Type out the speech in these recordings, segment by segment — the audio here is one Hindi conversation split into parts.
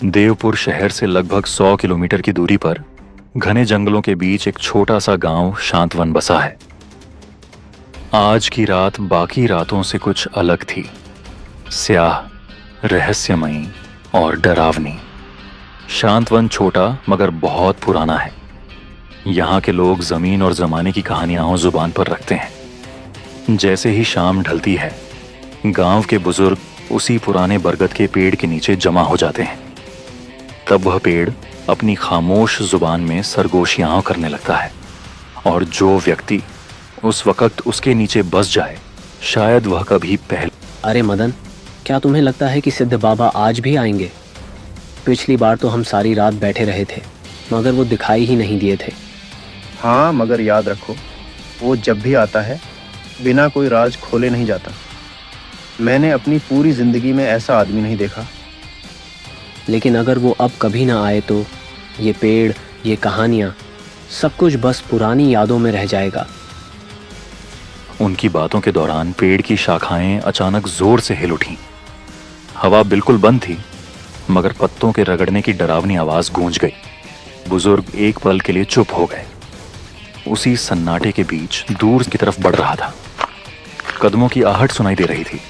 देवपुर शहर से लगभग 100 किलोमीटर की दूरी पर घने जंगलों के बीच एक छोटा सा गांव शांतवन बसा है। आज की रात बाकी रातों से कुछ अलग थी, स्याह, रहस्यमयी और डरावनी। शांतवन छोटा मगर बहुत पुराना है। यहाँ के लोग जमीन और जमाने की कहानियां जुबान पर रखते हैं। जैसे ही शाम ढलती है, गांव के बुजुर्ग उसी पुराने बरगद के पेड़ के नीचे जमा हो जाते हैं। तब वह पेड़ अपनी खामोश जुबान में सरगोशियां करने लगता है, और जो व्यक्ति उस वक्त उसके नीचे बस जाए, शायद वह कभी पहले। अरे मदन, क्या तुम्हें लगता है कि सिद्ध बाबा आज भी आएंगे? पिछली बार तो हम सारी रात बैठे रहे थे, मगर वो दिखाई ही नहीं दिए थे। हाँ, मगर याद रखो, वो जब भी आता है बिना कोई राज खोले नहीं जाता। मैंने अपनी पूरी जिंदगी में ऐसा आदमी नहीं देखा। लेकिन अगर वो अब कभी ना आए तो ये पेड़, ये कहानियाँ, सब कुछ बस पुरानी यादों में रह जाएगा। उनकी बातों के दौरान पेड़ की शाखाएं अचानक जोर से हिल उठीं। हवा बिल्कुल बंद थी, मगर पत्तों के रगड़ने की डरावनी आवाज गूंज गई। बुजुर्ग एक पल के लिए चुप हो गए। उसी सन्नाटे के बीच दूर की तरफ बढ़ रहा था। कदमों की आहट सुनाई दे रही थी,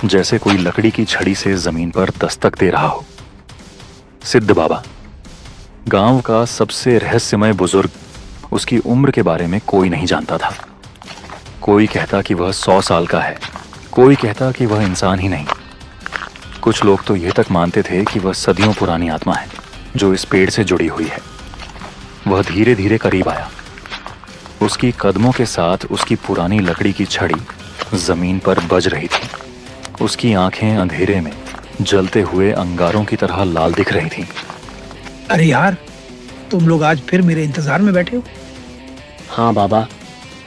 जैसे कोई लकड़ी की छड़ी से जमीन पर दस्तक दे रहा हो। सिद्ध बाबा, गांव का सबसे रहस्यमय बुजुर्ग। उसकी उम्र के बारे में कोई नहीं जानता था। कोई कहता कि वह 100 साल का है, कोई कहता कि वह इंसान ही नहीं। कुछ लोग तो यह तक मानते थे कि वह सदियों पुरानी आत्मा है जो इस पेड़ से जुड़ी हुई है। वह धीरे धीरे करीब आया। उसकी कदमों के साथ उसकी पुरानी लकड़ी की छड़ी जमीन पर बज रही थी। उसकी आंखें अंधेरे में जलते हुए अंगारों की तरह लाल दिख रही थीं। अरे यार, तुम लोग आज फिर मेरे इंतजार में बैठे हो? हाँ बाबा,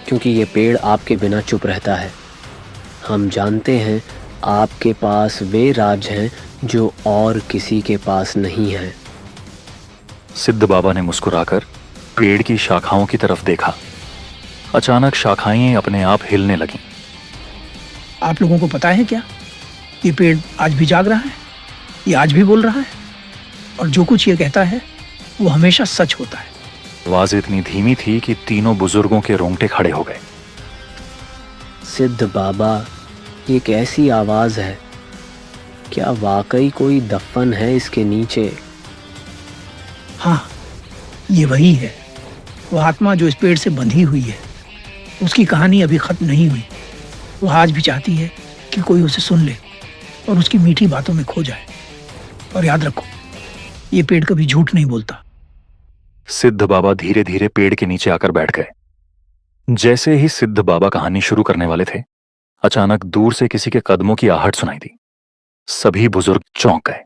क्योंकि ये पेड़ आपके बिना चुप रहता है। हम जानते हैं आपके पास वे राज हैं जो और किसी के पास नहीं हैं। सिद्ध बाबा ने मुस्कुराकर पेड़ की शाखाओं की तरफ देखा। अचानक शाखाएं अपने आप हिलने लगीं। आप लोगों को पता है क्या, ये पेड़ आज भी जाग रहा है, ये आज भी बोल रहा है, और जो कुछ ये कहता है वो हमेशा सच होता है। आवाज इतनी धीमी थी कि तीनों बुजुर्गों के रोंगटे खड़े हो गए। सिद्ध बाबा, ये कैसी आवाज है? क्या वाकई कोई दफन है इसके नीचे? हाँ, ये वही है, वो आत्मा जो इस पेड़ से बंधी हुई है। उसकी कहानी अभी खत्म नहीं हुई। वो आज भी चाहती है कि कोई उसे सुन ले और उसकी मीठी बातों में खो जाए। और याद रखो, ये पेड़ कभी झूठ नहीं बोलता। सिद्ध बाबा धीरे धीरे पेड़ के नीचे आकर बैठ गए। जैसे ही सिद्ध बाबा कहानी शुरू करने वाले थे, अचानक दूर से किसी के कदमों की आहट सुनाई दी। सभी बुजुर्ग चौंक गए।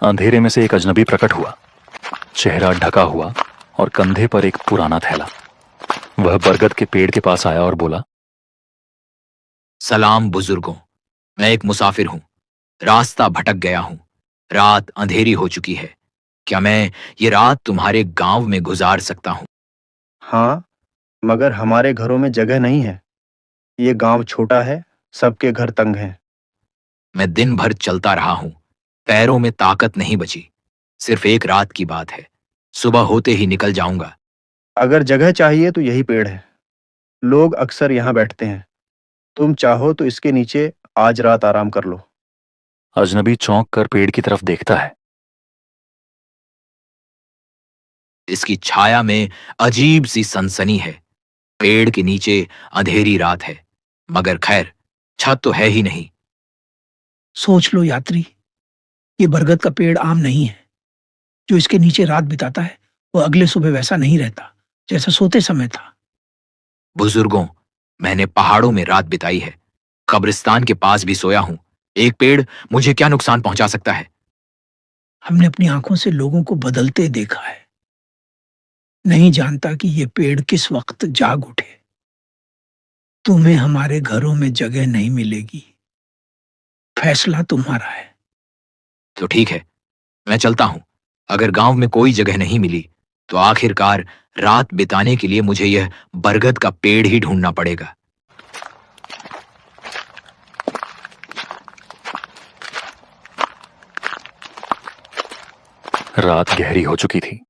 अंधेरे में से एक अजनबी प्रकट हुआ, चेहरा ढका हुआ और कंधे पर एक पुराना थैला। वह बरगद के पेड़ के पास आया और बोला, सलाम बुजुर्गों, मैं एक मुसाफिर हूं, रास्ता भटक गया हूं। रात अंधेरी हो चुकी है। क्या मैं ये रात तुम्हारे गांव में गुजार सकता हूं? हाँ, मगर हमारे घरों में जगह नहीं है। ये गांव छोटा है, सबके घर तंग हैं। मैं दिन भर चलता रहा हूं, पैरों में ताकत नहीं बची। सिर्फ एक रात की बात है, सुबह होते ही निकल जाऊंगा। अगर जगह चाहिए तो यही पेड़ है। लोग अक्सर यहाँ बैठते हैं। तुम चाहो तो इसके नीचे आज रात आराम कर लो। अजनबी चौंक कर पेड़ की तरफ देखता है। इसकी छाया में अजीब सी सनसनी है। पेड़ के नीचे अंधेरी रात है, मगर खैर, छत तो है ही नहीं। सोच लो यात्री, ये बरगद का पेड़ आम नहीं है। जो इसके नीचे रात बिताता है वो अगले सुबह वैसा नहीं रहता जैसा सोते समय था। बुजुर्गों, मैंने पहाड़ों में रात बिताई है, कब्रिस्तान के पास भी सोया हूं। एक पेड़ मुझे क्या नुकसान पहुंचा सकता है? हमने अपनी आंखों से लोगों को बदलते देखा है। नहीं जानता कि ये पेड़ किस वक्त जाग उठे। तुम्हें हमारे घरों में जगह नहीं मिलेगी। फैसला तुम्हारा है। तो ठीक है, मैं चलता हूं। अगर गांव में कोई जगह नहीं मिली तो आखिरकार रात बिताने के लिए मुझे यह बरगद का पेड़ ही ढूंढना पड़ेगा। रात गहरी हो चुकी थी।